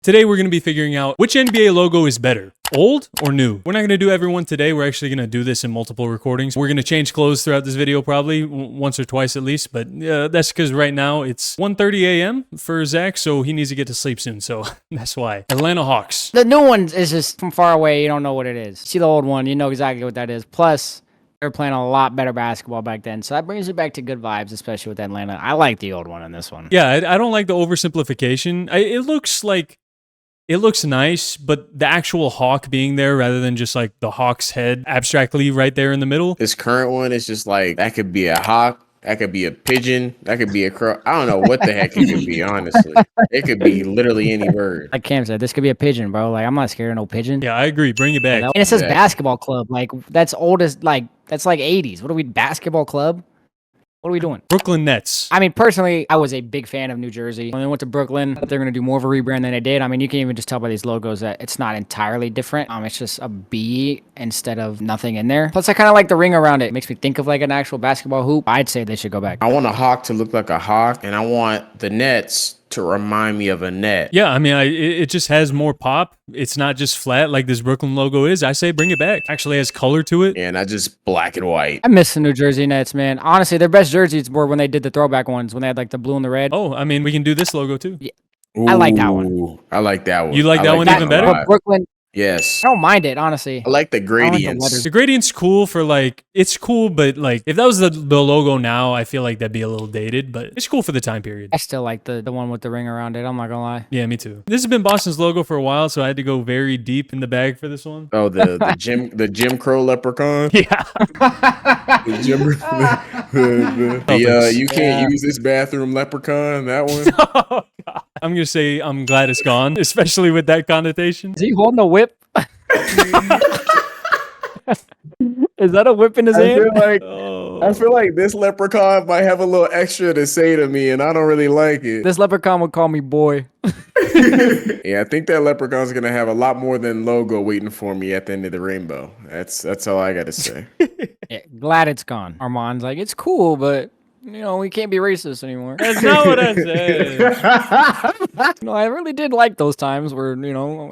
Today we're going to be figuring out which NBA logo is better, old or new. We're not going to do everyone today. We're actually going to do this in multiple recordings. We're going to change clothes throughout this video probably once or twice at least, but that's because right now it's 1:30 a.m. for Zach, so he needs to get to sleep soon, so that's why. Atlanta Hawks. The new one is just from far away. You don't know what it is. See the old one, you know exactly what that is. Plus, they were playing a lot better basketball back then, so that brings me back to good vibes, especially with Atlanta. I like the old one in this one. Yeah, I don't like the oversimplification. It looks nice, but the actual hawk being there rather than just like the hawk's head abstractly right there in the middle. This current one is just like, that could be a hawk, that could be a pigeon, that could be a crow. I don't know what the heck it could be, honestly. It could be literally any bird. Like Cam said, this could be a pigeon, bro. Like, I'm not scared of no pigeon. Yeah, I agree. Bring it back. And it says basketball club. Like, that's old as, like, that's like 80s. What are we, basketball club? What are we doing? Brooklyn Nets. I mean, personally, I was a big fan of New Jersey. When they went to Brooklyn, they're going to do more of a rebrand than they did. I mean, you can even just tell by these logos that it's not entirely different. It's just a B instead of nothing in there. Plus, I kind of like the ring around it. It makes me think of like an actual basketball hoop. I'd say they should go back. I want a hawk to look like a hawk, and I want the Nets to remind me of a net. Yeah, I mean, it just has more pop. It's not just flat like this Brooklyn logo is. I say bring it back. Actually has color to it. And not just black and white. I miss the New Jersey Nets, man. Honestly, their best jerseys were when they did the throwback ones, when they had like the blue and the red. Oh, I mean, we can do this logo too. Yeah. I like that one. Ooh, I like that one. You like that one even better? But Brooklyn, yes. I don't mind it, honestly. I like the gradients. The gradient's cool for like, it's cool, but like, if that was the logo now, I feel like that'd be a little dated, but it's cool for the time period. I still like the one with the ring around it. I'm not gonna lie. Yeah, me too. This has been Boston's logo for a while, so I had to go very deep in the bag for this one. Oh, the Jim Crow leprechaun. Yeah. You can't use this bathroom leprechaun. That one. Oh, God. I'm gonna say I'm glad it's gone, especially with that connotation. Is he holding a whip? Is that a whip in his hand? I feel like this leprechaun might have a little extra to say to me, and I don't really like it. This leprechaun would call me boy. Yeah, I think that leprechaun's gonna have a lot more than logo waiting for me at the end of the rainbow. That's all I gotta say. Yeah, glad it's gone. Armand's like, it's cool, but we can't be racist anymore. That's not what I said. No, I really did like those times where,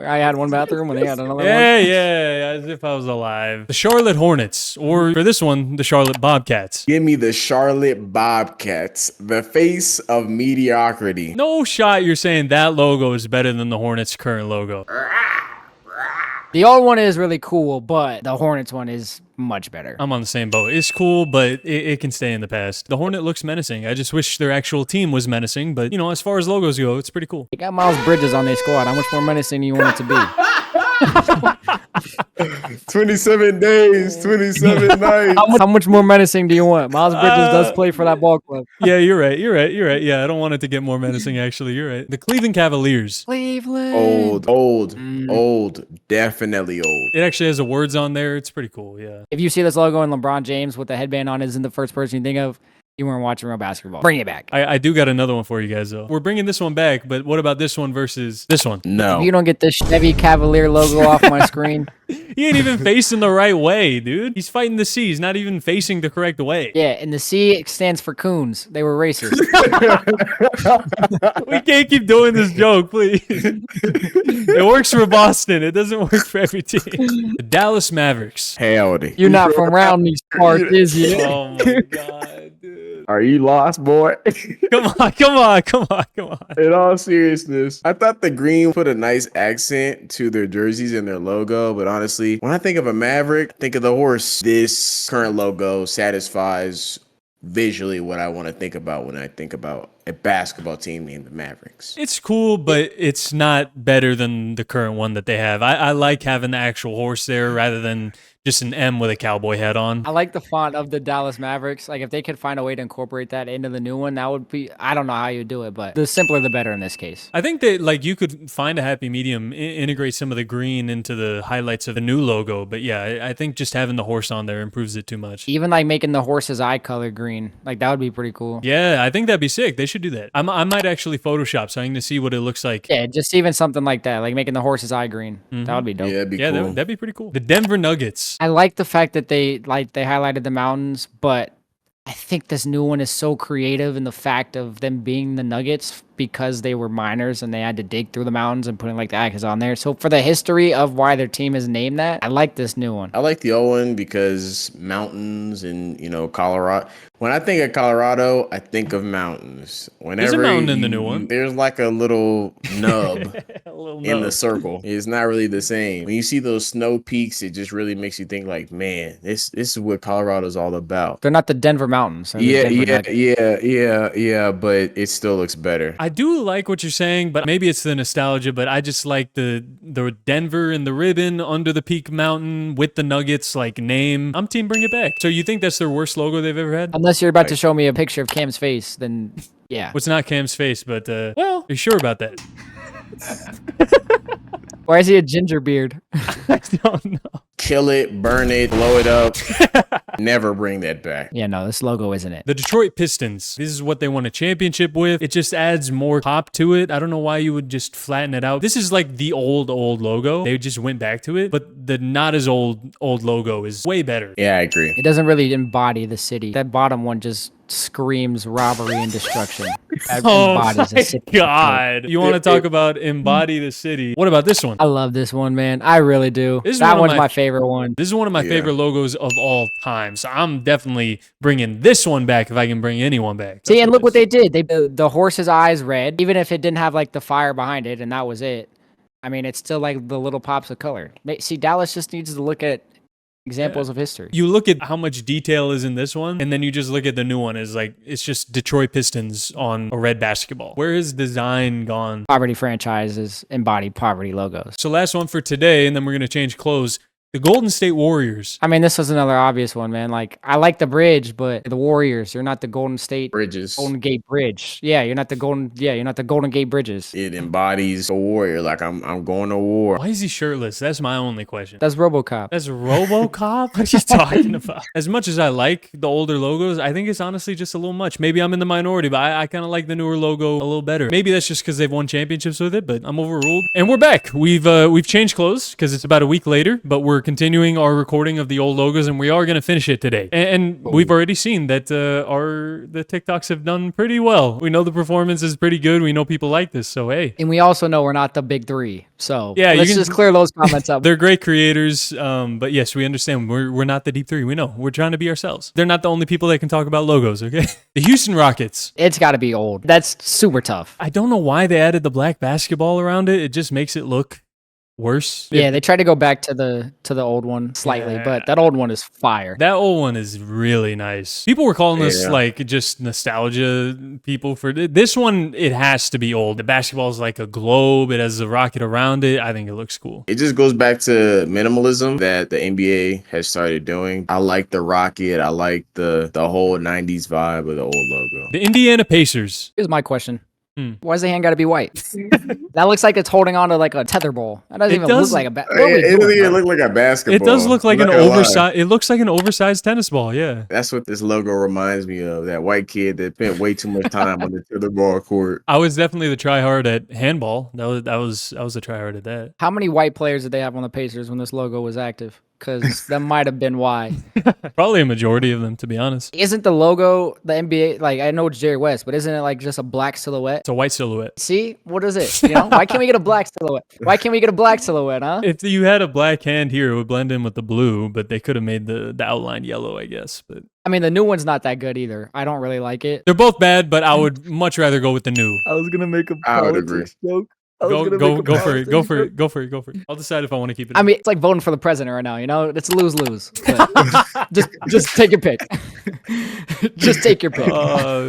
I had one bathroom and they had another one. Yeah, as if I was alive. The Charlotte Hornets, or for this one, the Charlotte Bobcats. Give me the Charlotte Bobcats, the face of mediocrity. No shot you're saying that logo is better than the Hornets' current logo. The old one is really cool, but the Hornets one is much better. I'm on the same boat. It's cool, but it can stay in the past. The Hornet looks menacing. I just wish their actual team was menacing, but, as far as logos go, it's pretty cool. They got Miles Bridges on their squad. How much more menacing do you want it to be? 27 days, 27 nights. How much more menacing do you want? Miles Bridges does play for that ball club. Yeah, you're right. Yeah, I don't want it to get more menacing, actually. You're right. The Cleveland Cavaliers. Cleveland. Old. Definitely old. It actually has the words on there. It's pretty cool, yeah. If you see this logo and LeBron James with the headband on isn't the first person you think of, you weren't watching real basketball. Bring it back. I do got another one for you guys, though. We're bringing this one back, but what about this one versus this one? No. If you don't get this Chevy Cavalier logo off my screen. He ain't even facing the right way, dude. He's fighting the C. He's not even facing the correct way. Yeah, and the C stands for coons. They were racist. We can't keep doing this joke, please. It works for Boston. It doesn't work for every team. The Dallas Mavericks. Howdy. You're not from around these parts, is you? Oh, my God, dude. Are you lost, boy? Come on. In all seriousness, I thought the green put a nice accent to their jerseys and their logo, but honestly, when I think of a Maverick, think of the horse. This current logo satisfies visually what I want to think about when I think about a basketball team named the Mavericks. It's cool, but it's not better than the current one that they have. I like having the actual horse there rather than just an M with a cowboy hat on. I like the font of the Dallas Mavericks. Like, if they could find a way to incorporate that into the new one, that would be, I don't know how you do it, but the simpler the better in this case. I think that, like, you could find a happy medium, integrate some of the green into the highlights of the new logo, but yeah, I think just having the horse on there improves it too much. Even, like, making the horse's eye color green. Like, that would be pretty cool. Yeah, I think that'd be sick. They should do that. I might actually Photoshop so I can see what it looks like. Yeah, just even something like that, like making the horse's eye green. Mm-hmm. That would be dope. Yeah, that'd be cool. That'd be pretty cool. The Denver Nuggets. I like the fact that they highlighted the mountains, but I think this new one is so creative in the fact of them being the Nuggets because they were miners and they had to dig through the mountains and putting like the icons on there. So for the history of why their team is named that, I like this new one. I like the old one because mountains and, Colorado. When I think of Colorado, I think of mountains. There's a mountain in the new one. There's like a little nub A little in nub. the circle. It's not really the same. When you see those snow peaks, it just really makes you think like, man, this is what Colorado's all about. They're not the Denver Mountains. They're the Denver Nuggets. Yeah, but it still looks better. I do like what you're saying, but maybe it's the nostalgia, but I just like the Denver and the ribbon under the peak mountain with the Nuggets like name. I'm team bring it back. So you think that's their worst logo they've ever had? Unless you're about to show me a picture of Cam's face, then yeah. Well, it's not Cam's face, but well, you're sure about that? Why is he a ginger beard? I don't know. Kill it, burn it, blow it up. Never bring that back. Yeah, no, this logo isn't it. The Detroit Pistons. This is what they won a championship with. It just adds more pop to it. I don't know why you would just flatten it out. This is like the old logo. They just went back to it, but the not as old logo is way better. Yeah, I agree. It doesn't really embody the city. That bottom one just screams robbery and destruction. That embodies the city. God. You want to talk about embody the city. What about this one? I love this one, man. I really do. This is That one of one's my my favorite one. This is one of my favorite logos of all time. So I'm definitely bringing this one back if I can bring anyone back. See, and look what they did. They the horse's eyes red, even if it didn't have like the fire behind it, and that was it. I mean, it's still like the little pops of color. See, Dallas just needs to look at examples of history. You look at how much detail is in this one, and then you just look at the new one. It's just Detroit Pistons on a red basketball. Where has design gone? Poverty franchises embody poverty logos. So last one for today, and then we're going to change clothes. The Golden State Warriors. I mean, this was another obvious one, man. Like, I like the bridge, but the Warriors, you're not the Golden State Bridges. Golden Gate Bridge. Yeah, you're not the Golden Gate Bridges. It embodies a warrior. Like I'm going to war. Why is he shirtless? That's my only question. That's RoboCop. That's RoboCop? What are you talking about? As much as I like the older logos, I think it's honestly just a little much. Maybe I'm in the minority, but I kind of like the newer logo a little better. Maybe that's just because they've won championships with it, but I'm overruled. And we're back. We've changed clothes because it's about a week later, but we're continuing our recording of the old logos, and we are going to finish it today. And we've already seen that the TikToks have done pretty well. We know the performance is pretty good. We know people like this, so hey. And we also know we're not the big three. So yeah, let's just clear those comments up. They're great creators, but yes, we understand we're not the deep three. We know. We're trying to be ourselves. They're not the only people that can talk about logos, okay? The Houston Rockets. It's got to be old. That's super tough. I don't know why they added the black basketball around it. It just makes it look worse. Yeah, they tried to go back to the old one slightly, but that old one is fire. That old one is really nice. People were calling us like just nostalgia people for this one. It has to be old. The basketball is like a globe. It has a rocket around it. I think it looks cool. It just goes back to minimalism that the NBA has started doing. I like the rocket. I like the whole 90s vibe of the old logo. The Indiana Pacers. Here's my question. Why's the hand got to be white? That looks like it's holding on to like a tether ball. That doesn't even look like a it doesn't even look like a basketball. It does look like an oversized. It looks like an oversized tennis ball. Yeah, that's what this logo reminds me of. That white kid that spent way too much time on the tether ball court. I was definitely the tryhard at handball. I was a tryhard at that. How many white players did they have on the Pacers when this logo was active? Because that might have been why. Probably a majority of them, to be honest. Isn't the logo the NBA, like, I know it's Jerry West, but isn't it like just a black silhouette? It's a white silhouette. See? What is it? You know? Why can't we get a black silhouette? Why can't we get a black silhouette, huh? If you had a black hand here, it would blend in with the blue, but they could have made the outline yellow, I guess. But I mean, the new one's not that good either. I don't really like it. They're both bad, but I would much rather go with the new. I was going to make a politics joke. Go for it. I'll decide if I want to keep it. I mean, it's like voting for the president right now, you know? It's lose-lose. Just take your pick. Just take your pick.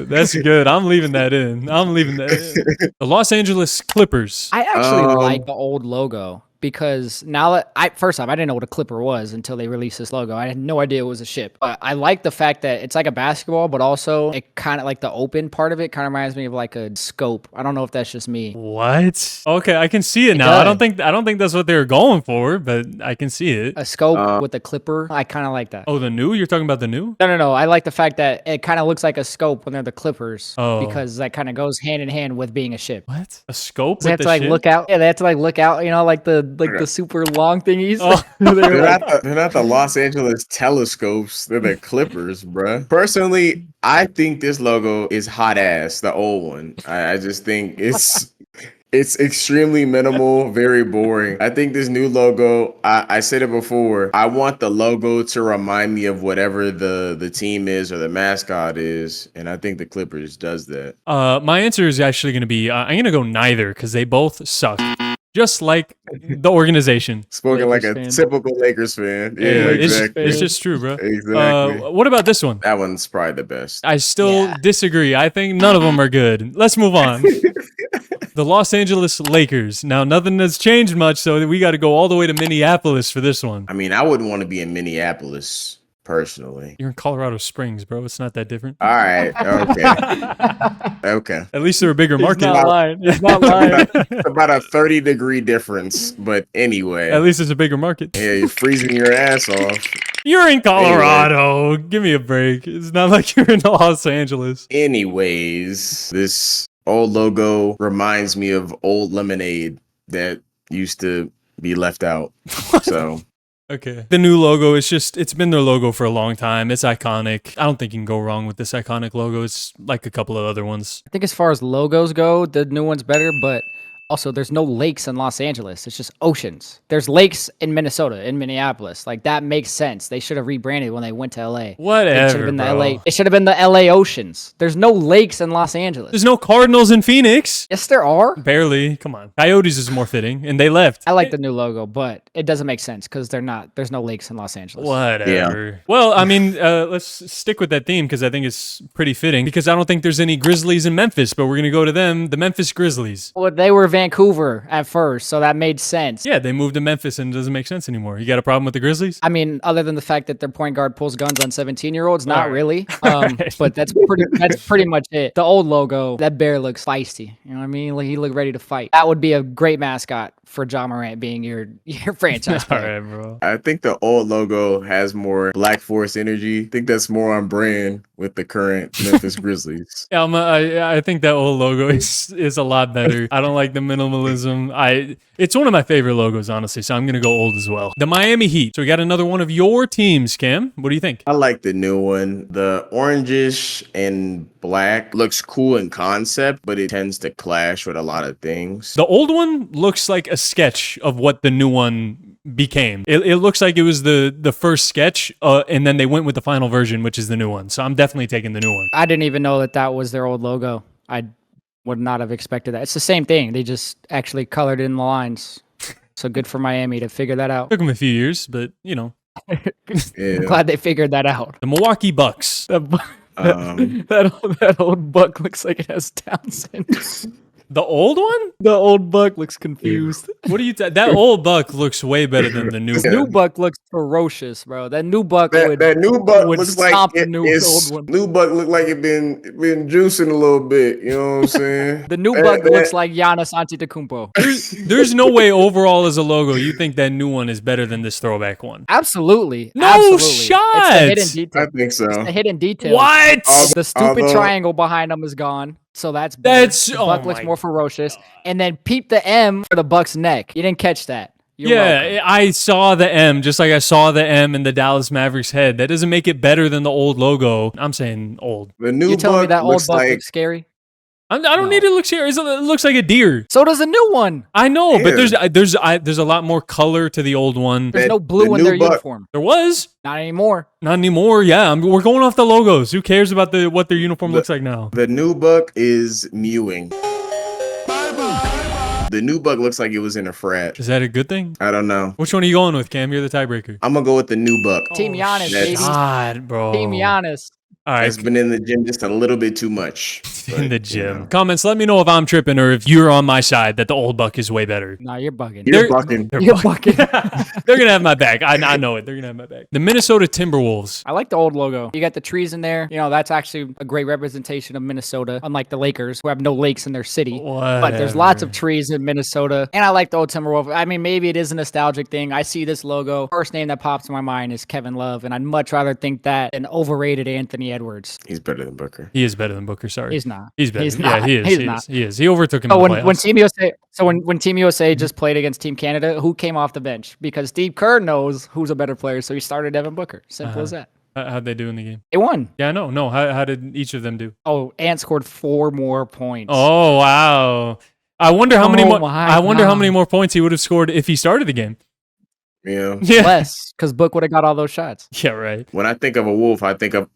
That's good. I'm leaving that in. The Los Angeles Clippers. I actually like the old logo. Because now that first off, I didn't know what a Clipper was until they released this logo. I had no idea it was a ship. But I like the fact that it's like a basketball, but also it kind of like the open part of it kind of reminds me of like a scope. I don't know if that's just me. What? Okay, I can see it now. I don't think that's what they were going for, but I can see it. A scope with a Clipper. I kind of like that. Oh, the new? You're talking about the new? No. I like the fact that it kind of looks like a scope when they're the Clippers. Oh. Because that kind of goes hand in hand with being a ship. What? A scope? They have to like look out. Yeah, they have to like look out. You know, like the the super long thingies. Oh. They're not the Los Angeles telescopes. They're the Clippers, bruh. Personally, I think this logo is hot ass, the old one. I just think it's extremely minimal, very boring. I think this new logo, I said it before, I want the logo to remind me of whatever the team is or the mascot is. And I think the Clippers does that. My answer is actually going to be I'm going to go neither because they both suck. Just like the organization. Spoken Lakers like a fan. typical Lakers fan. Yeah, it's, exactly. it's just true, bro. Exactly. What about this one? That one's probably the best. I still Yeah. disagree. I think none of them are good. Let's move on. The Los Angeles Lakers. Now, nothing has changed much, so we got to go all the way to Minneapolis for this one. I mean, I wouldn't want to be in Minneapolis personally. You're in Colorado Springs, bro. It's not that different. All right. Okay. Okay. At least they're a bigger He's market. not lying. He's not lying. It's about a 30-degree difference, but anyway. At least it's a bigger market. Yeah, you're freezing your ass off. You're in Colorado. Give me a break. It's not like you're in Los Angeles. Anyways, this old logo reminds me of old lemonade that used to be left out. So Okay. The new logo, it's been their logo for a long time. It's iconic. I don't think you can go wrong with this iconic logo. It's like a couple of other ones. I think as far as logos go, the new one's better, but also there's no lakes in Los Angeles. It's just oceans. There's lakes in Minnesota, in Minneapolis. Like that makes sense. They should have rebranded when they went to LA. It should Whatever, have been the bro. LA. It should have been the LA Oceans. There's no lakes in Los Angeles. There's no Cardinals in Phoenix. Yes, there are. Barely. Come on. Coyotes is more fitting, and they left. I like the new logo, but it doesn't make sense because there's no lakes in Los Angeles. Whatever. Well, I mean, let's stick with that theme because I think it's pretty fitting. Because I don't think there's any Grizzlies in Memphis, but we're gonna go to them, the Memphis Grizzlies. Well, they were Vancouver at first, so that made sense. Yeah, they moved to Memphis, and it doesn't make sense anymore. You got a problem with the Grizzlies? I mean, other than the fact that their point guard pulls guns on 17-year-olds, not Alright. really. Alright. But that's pretty much it. The old logo, that bear looks feisty. You know what I mean? Like he looked ready to fight. That would be a great mascot for Ja Morant being your franchise All player. right, bro. I think the old logo has more Black Force energy. I think that's more on brand with the current Memphis Grizzlies. Yeah, I think that old logo is a lot better. I don't like the minimalism. It's one of my favorite logos, honestly, so I'm going to go old as well. The Miami Heat. So we got another one of your teams, Cam. What do you think? I like the new one. The orangish and black looks cool in concept, but it tends to clash with a lot of things. The old one looks like a sketch of what the new one became. It looks like it was the first sketch, and then they went with the final version, which is the new one. So I'm definitely taking the new one. I didn't even know that was their old logo. I would not have expected that. It's the same thing. They just actually colored in the lines. So good for Miami to figure that out. Took them a few years, but you know. Yeah. I'm glad they figured that out. The Milwaukee Bucks. That old buck looks like it has Down syndrome. The old one? The old buck looks confused. What do you? That old buck looks way better than the new. Yeah. New buck looks ferocious, bro. That new buck That new buck would looks like stomp the it's old one. new buck look like it been juicing a little bit. You know what I'm saying? The new That- buck that- looks like Giannis Antetokounmpo. There's no way overall as a logo you think that new one is better than this throwback one. Absolutely. No absolutely. shot. It's the hidden I detail. think so. It's the hidden detail. What? The stupid Although- triangle behind them is gone. So that's better. The buck looks my more ferocious. And then peep the M for the buck's neck. You didn't catch that. You're welcome. Yeah, I saw the M just like I saw the M in the Dallas Mavericks head. That doesn't make it better than the old logo. I'm saying old. The new You telling me buck that old looks buck like looks scary? I don't need to look serious. It looks like a deer. So does the new one. I know, but Yeah. there's a lot more color to the old one. There's That- no blue the in new their buck- uniform. There was Not anymore. not anymore. Yeah, we're going off the logos. Who cares about what their uniform looks like now? the new buck is mewing. The new buck looks like it was in a frat. Is that a good thing? I don't know. Which one are you going with, Cam? You're the tiebreaker. I'm gonna go with the new buck. Team Giannis, that's- baby. God, bro. Team Giannis. All right. It's been in the gym just a little bit too much. In the But, gym. you know. Comments, let me know if I'm tripping or if you're on my side that the old buck is way better. No, you're bugging. You're They're- bucking. They're You're bucking. bugging. They're gonna have my back. I know it. They're gonna have my back. The Minnesota Timberwolves. I like the old logo. You got the trees in there. You know, that's actually a great representation of Minnesota, unlike the Lakers, who have no lakes in their city. But there's lots of trees in Minnesota. And I like the old Timberwolves. I mean, maybe it is a nostalgic thing. I see this logo. First name that pops in my mind is Kevin Love. And I'd much rather think that than overrated Anthony Anthony Edwards. He's better than Booker. He is better than Booker. Sorry, He's not. He's better. He's not. Yeah, he is. He's he not. is. He is. He overtook him. Oh, in the when playoffs. Team USA, when Team USA just played against Team Canada, who came off the bench? Because Steve Kerr knows who's a better player, so he started Devin Booker. Simple as that. How'd they do in the game? They won. Yeah, no. How did each of them do? Oh, Ant scored 4 more points. Oh wow! I wonder how many Oh more. my I wonder how God. many more points he would have scored if he started the game. Yeah. Yeah. Less, because Book would have got all those shots. Yeah. Right. When I think of a wolf, I think of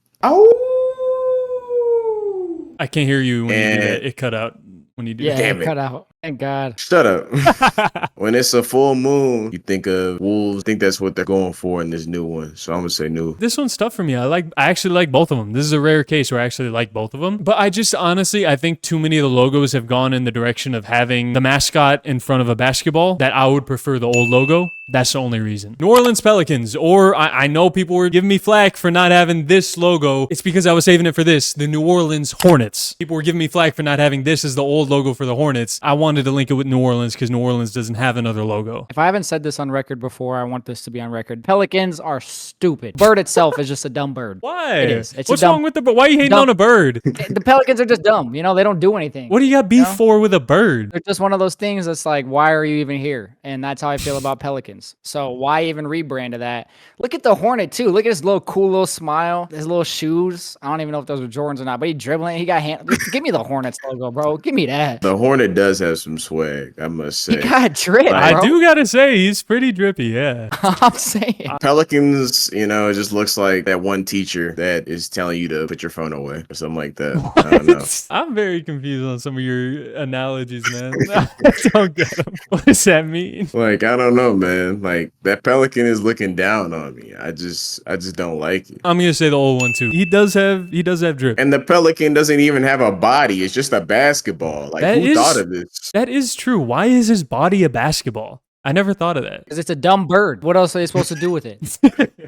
I can't hear you when you do And- that. It cut out when you do Yeah, that. Damn it. cut out. Thank God. Shut up. When it's a full moon, you think of wolves. I think that's what they're going for in this new one. So I'm gonna say new. This one's tough for me. I actually like both of them. This is a rare case where I actually like both of them. But I just honestly, I think too many of the logos have gone in the direction of having the mascot in front of a basketball that I would prefer the old logo. That's the only reason. New Orleans Pelicans, or I know people were giving me flack for not having this logo. It's because I was saving it for this, the New Orleans Hornets. People were giving me flack for not having this as the old logo for the Hornets. I wanted to link it with New Orleans because New Orleans doesn't have another logo. If I haven't said this on record before, I want this to be on record. Pelicans are stupid. Bird itself is just a dumb bird. Why? It is. It's a What's dumb- wrong with the bird? Why are you hating dumb- on a bird? The Pelicans are just dumb. You know, they don't do anything. What do you got beef for with a bird? They're just one of those things that's like, why are you even here? And that's how I feel about Pelicans. So why even rebrand to that? Look at the Hornet too. Look at his little cool little smile, his little shoes. I don't even know if those are Jordans or not, but he dribbling. He got hand. Give me the Hornets logo, bro. Give me that. The Hornet does have some swag, I must He say. got drip, bro. I do gotta say, he's pretty drippy, yeah. I'm saying. Pelicans, you know, it just looks like that one teacher that is telling you to put your phone away or something like that. I don't know. I'm very confused on some of your analogies, man. I don't get them. What does that mean? Like, I don't know, man. Like, that Pelican is looking down on me. I just don't like it. I'm gonna say the old one too. He does have drip. And the Pelican doesn't even have a body. It's just a basketball. Like, That who is- thought of this? That is true. Why is his body a basketball? I never thought of that. Because it's a dumb bird. What else are they supposed to do with it?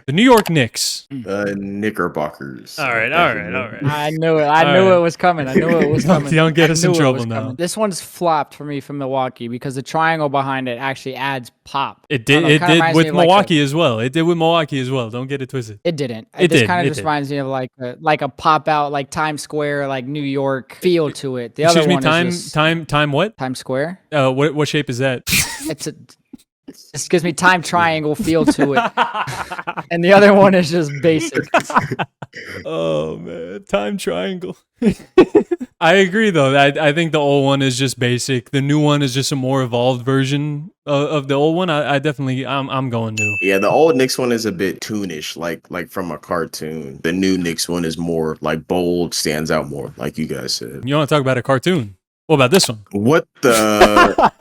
The New York Knicks. The Knickerbockers. All right. I knew it. I knew it was coming. I knew it was coming. Don't get I us in knew it trouble was now. coming. This one's flopped for me from Milwaukee because the triangle behind it actually adds pop. It I did. don't know, It kinda did reminds with me of like Milwaukee as well. It did with Milwaukee as well. Don't get it twisted. It didn't. It This did, kind it of just did. reminds me of like a pop out, like Times Square, like New York feel to it. The Excuse other me. one is just Time. What? Times Square. What shape is that? It's a. This gives me time triangle feel to it, and the other one is just basic. Oh man, time triangle. I agree though. I think the old one is just basic. The new one is just a more evolved version of the old one. I'm going new. Yeah, the old Knicks one is a bit toonish, like from a cartoon. The new Knicks one is more like bold, stands out more, like you guys said. You want to talk about a cartoon? What about this one? What the?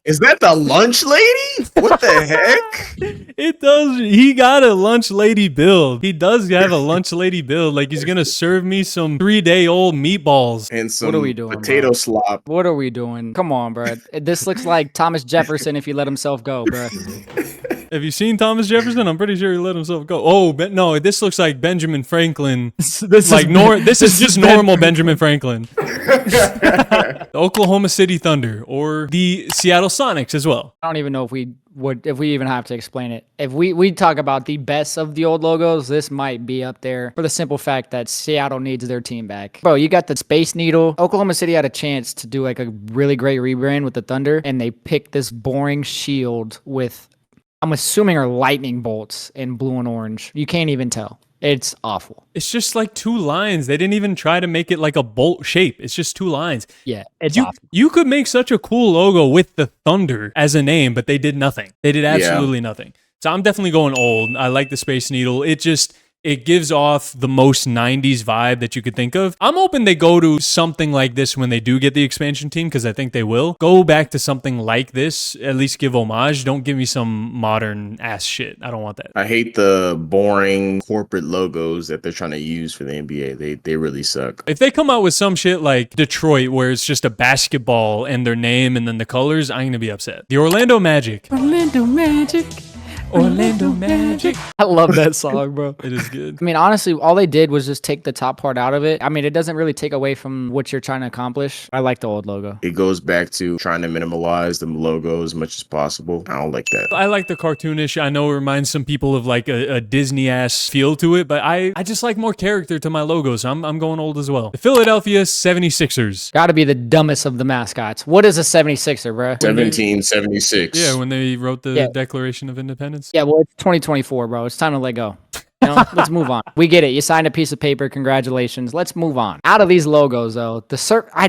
Is that the lunch lady? What the heck? It does. He got a lunch lady build. He does have a lunch lady build. Like he's gonna serve me some 3-day-old meatballs. And some What are we doing, potato bro? slop. What are we doing? Come on, bro. This looks like Thomas Jefferson if he let himself go, bro. Have you seen Thomas Jefferson? I'm pretty sure he let himself go. Oh, no, this looks like Benjamin Franklin. This is just normal Benjamin Franklin. The Oklahoma City Thunder or the Seattle Sonics as well. I don't even know if we even have to explain it. If we talk about the best of the old logos, this might be up there for the simple fact that Seattle needs their team back. Bro, you got the Space Needle. Oklahoma City had a chance to do like a really great rebrand with the Thunder, and they picked this boring shield with, I'm assuming, are lightning bolts in blue and orange. You can't even tell. It's awful. It's just like 2 lines. They didn't even try to make it like a bolt shape. It's just 2 lines. Yeah, it's You, awful. you could make such a cool logo with the Thunder as a name, but they did nothing. They did absolutely nothing. So I'm definitely going old. I like the Space Needle. It gives off the most 90s vibe that you could think of. I'm hoping they go to something like this when they do get the expansion team, because I think they will. Go back to something like this, at least give homage. Don't give me some modern ass shit. I don't want that. I hate the boring corporate logos that they're trying to use for the NBA. They really suck. If they come out with some shit like Detroit, where it's just a basketball and their name and then the colors, I'm going to be upset. The Orlando Magic. Orlando Magic. Orlando Magic. I love that song, bro. It is good. I mean, honestly, all they did was just take the top part out of it. I mean, it doesn't really take away from what you're trying to accomplish. I like the old logo. It goes back to trying to minimalize the logo as much as possible. I don't like that. I like the cartoonish. I know it reminds some people of like a Disney-ass feel to it, but I just like more character to my logo, so I'm going old as well. The Philadelphia 76ers. Gotta be the dumbest of the mascots. What is a 76er, bro? 1776. Yeah, when they wrote the Declaration of Independence. Yeah, well, it's 2024, bro. It's time to let go. You know, let's move on. We get it. You signed a piece of paper. Congratulations. Let's move on. Out of these logos, though,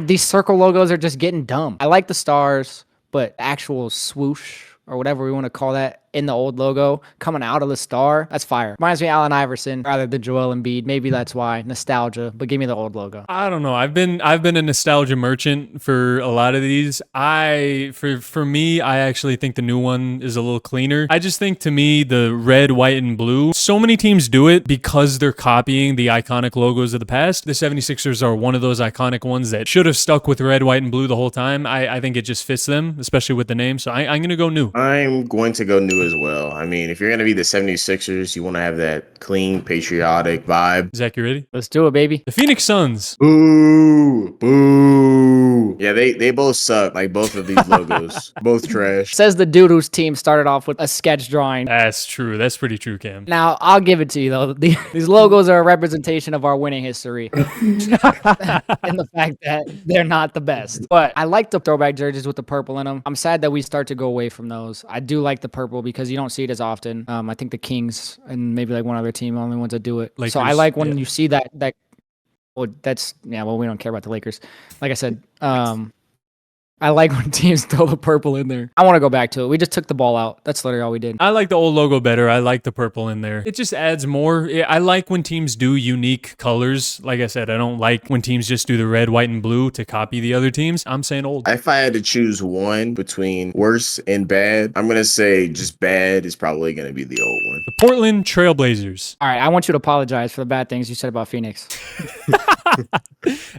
these circle logos are just getting dumb. I like the stars, but actual swoosh or whatever we want to call that in the old logo coming out of the star, that's fire. Reminds me of Allen Iverson rather than Joel Embiid. Maybe that's why. Nostalgia, but give me the old logo. I don't know. I've been a nostalgia merchant for a lot of these. For me, I actually think the new one is a little cleaner. I just think to me the red, white, and blue, so many teams do it because they're copying the iconic logos of the past. The 76ers are one of those iconic ones that should have stuck with red, white, and blue the whole time. I think it just fits them, especially with the name. So I'm going to go new. I'm going to go new as well. I mean, if you're going to be the 76ers, you want to have that clean, patriotic vibe. Zach, you ready? Let's do it, baby. The Phoenix Suns. Boo! Boo! Yeah, they both suck. Like both of these logos. Both trash. Says the dude whose team started off with a sketch drawing. That's true. That's pretty true, Cam. Now, I'll give it to you, though. These logos are a representation of our winning history. And the fact that they're not the best. But I like the throwback jerseys with the purple in them. I'm sad that we start to go away from those. I do like the purple because you don't see it as often. I think the Kings and maybe like one other team are the only ones that do it. Lakers, so I like when yeah. you see that. Well, well, we don't care about the Lakers. Like I said, I like when teams throw the purple in there. I want to go back to it. We just took the ball out. That's literally all we did. I like the old logo better. I like the purple in there. It just adds more. I like when teams do unique colors. Like I said, I don't like when teams just do the red, white, and blue to copy the other teams. I'm saying old. If I had to choose one between worse and bad, I'm going to say just bad is probably going to be the old one. The Portland Trailblazers. All right, I want you to apologize for the bad things you said about Phoenix.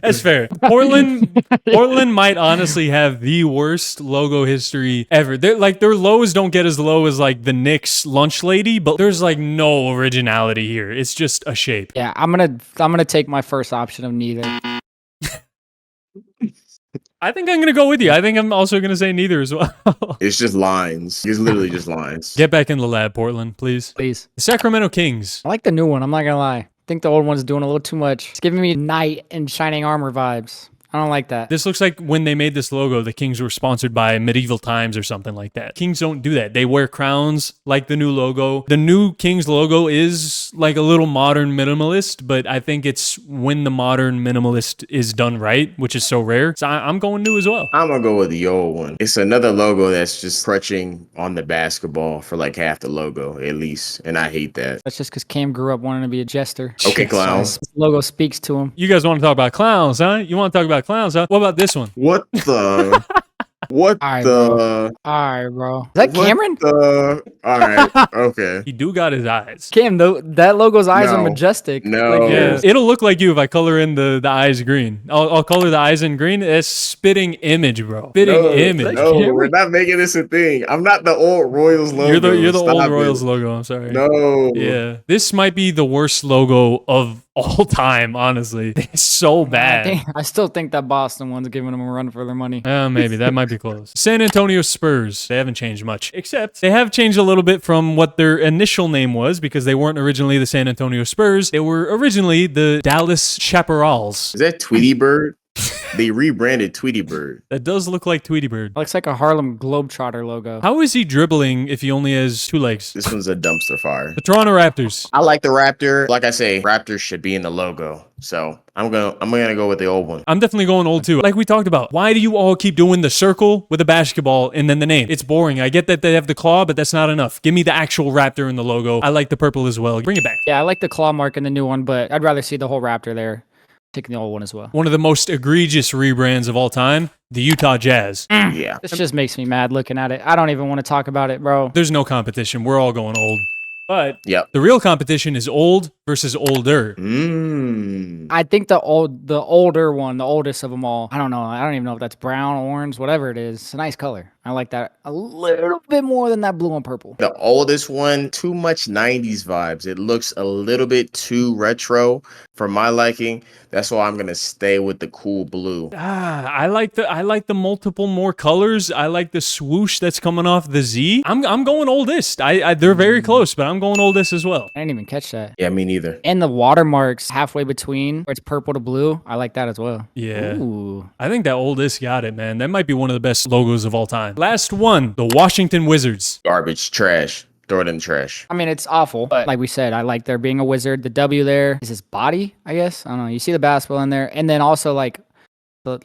That's fair. Portland might honestly have the worst logo history ever. Their lows don't get as low as like the Knicks lunch lady, but there's like no originality here. It's just a shape. Yeah, I'm gonna take my first option of neither. I think I'm gonna go with you. I think I'm also gonna say neither as well. It's just lines. It's literally just lines. Get back in the lab, Portland, please. Please. The Sacramento Kings. I like the new one. I'm not gonna lie. I think the old one's doing a little too much. It's giving me knight and shining armor vibes. I don't like that. This looks like when they made this logo, the Kings were sponsored by Medieval Times or something like that. Kings don't do that. They wear crowns like the new logo. The new Kings logo is like a little modern minimalist, but I think it's when the modern minimalist is done right, which is so rare. So I'm going new as well. I'm going to go with the old one. It's another logo that's just crutching on the basketball for like half the logo at least. And I hate that. That's just because Cam grew up wanting to be a jester. Okay, clowns. This logo speaks to him. You guys want to talk about clowns, huh? You want to talk about clowns, huh? What about this one? What the? What All right, the? All right, bro. Is that What Cameron? the? All right. Okay. He do got his eyes. Cam, that logo's eyes are No. majestic. No. Like, Yeah, it'll look like you if I color in the eyes green. I'll color the eyes in green. It's spitting image, bro. Spitting image. No, we're not making this a thing. I'm not the old Royals logo. You're the Stop old it. Royals logo. I'm sorry. No. Yeah, this might be the worst logo of all time. Honestly, it's so bad. I still think that Boston one's giving them a run for their money. Maybe that might be close. San Antonio Spurs. They haven't changed much, except they have changed a little bit from what their initial name was because they weren't originally the San Antonio Spurs. They were originally the Dallas Chaparrals. Is that Tweety Bird? They rebranded Tweety Bird. That does look like Tweety Bird. Looks like a Harlem Globetrotter logo. How is he dribbling if he only has two legs? This one's a dumpster fire. The Toronto Raptors. I like the Raptor. Like I say, Raptors should be in the logo. So I'm gonna go with the old one. I'm definitely going old too. Like we talked about, why do you all keep doing the circle with a basketball and then the name? It's boring. I get that they have the claw, but that's not enough. Give me the actual Raptor in the logo. I like the purple as well. Bring it back. Yeah, I like the claw mark in the new one, but I'd rather see the whole Raptor there. Taking the old one as well. One of the most egregious rebrands of all time, the Utah Jazz. Yeah. This just makes me mad looking at it. I don't even want to talk about it, bro. There's no competition. We're all going old. But Yep. the real competition is old versus older? I think the older one, the oldest of them all. I don't know. I don't even know if that's brown, orange, whatever it is. It's a nice color. I like that a little bit more than that blue and purple. The oldest one, too much 90s vibes. It looks a little bit too retro for my liking. That's why I'm gonna stay with the cool blue. I like the multiple more colors. I like the swoosh that's coming off the Z. I'm going oldest. They're very close, but I'm going oldest as well. I didn't even catch that. Yeah, me neither. And the watermarks halfway between, where it's purple to blue. I like that as well. Yeah. Ooh. I think that oldest got it, man. That might be one of the best logos of all time. Last one, the Washington Wizards. Garbage, trash. Throw it in the trash. I mean, it's awful, but like we said, I like there being a wizard. The W there is his body, I guess. I don't know. You see the basketball in there. And then also like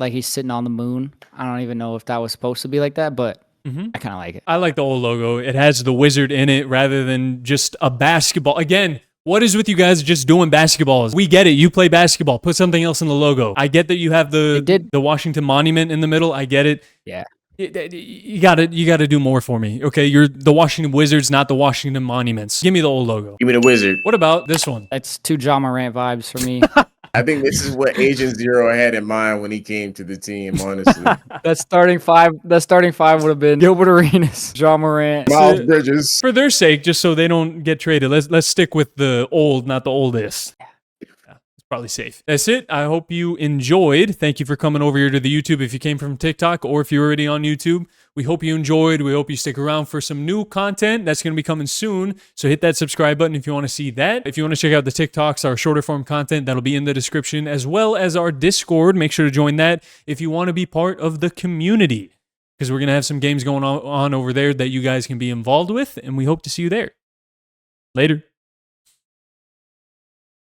he's sitting on the moon. I don't even know if that was supposed to be like that, but I kind of like it. I like the old logo. It has the wizard in it rather than just a basketball. Again, what is with you guys just doing basketballs? We get it. You play basketball. Put something else in the logo. I get that you have the Washington Monument in the middle. I get it. Yeah. You gotta do more for me. Okay, you're the Washington Wizards, not the Washington Monuments. Give me the old logo. Give me the wizard. What about this one? That's two Ja Morant vibes for me. I think this is what Agent Zero had in mind when he came to the team, honestly. That starting five would have been Gilbert Arenas, Ja Morant, Miles Bridges. For their sake, just so they don't get traded, let's stick with the old, not the oldest. Probably safe. That's it. I hope you enjoyed. Thank you for coming over here to the YouTube if you came from TikTok or if you're already on YouTube. We hope you enjoyed. We hope you stick around for some new content that's going to be coming soon. So hit that subscribe button if you want to see that. If you want to check out the TikToks, our shorter form content, that'll be in the description, as well as our Discord. Make sure to join that if you want to be part of the community, because we're going to have some games going on over there that you guys can be involved with, and we hope to see you there. Later.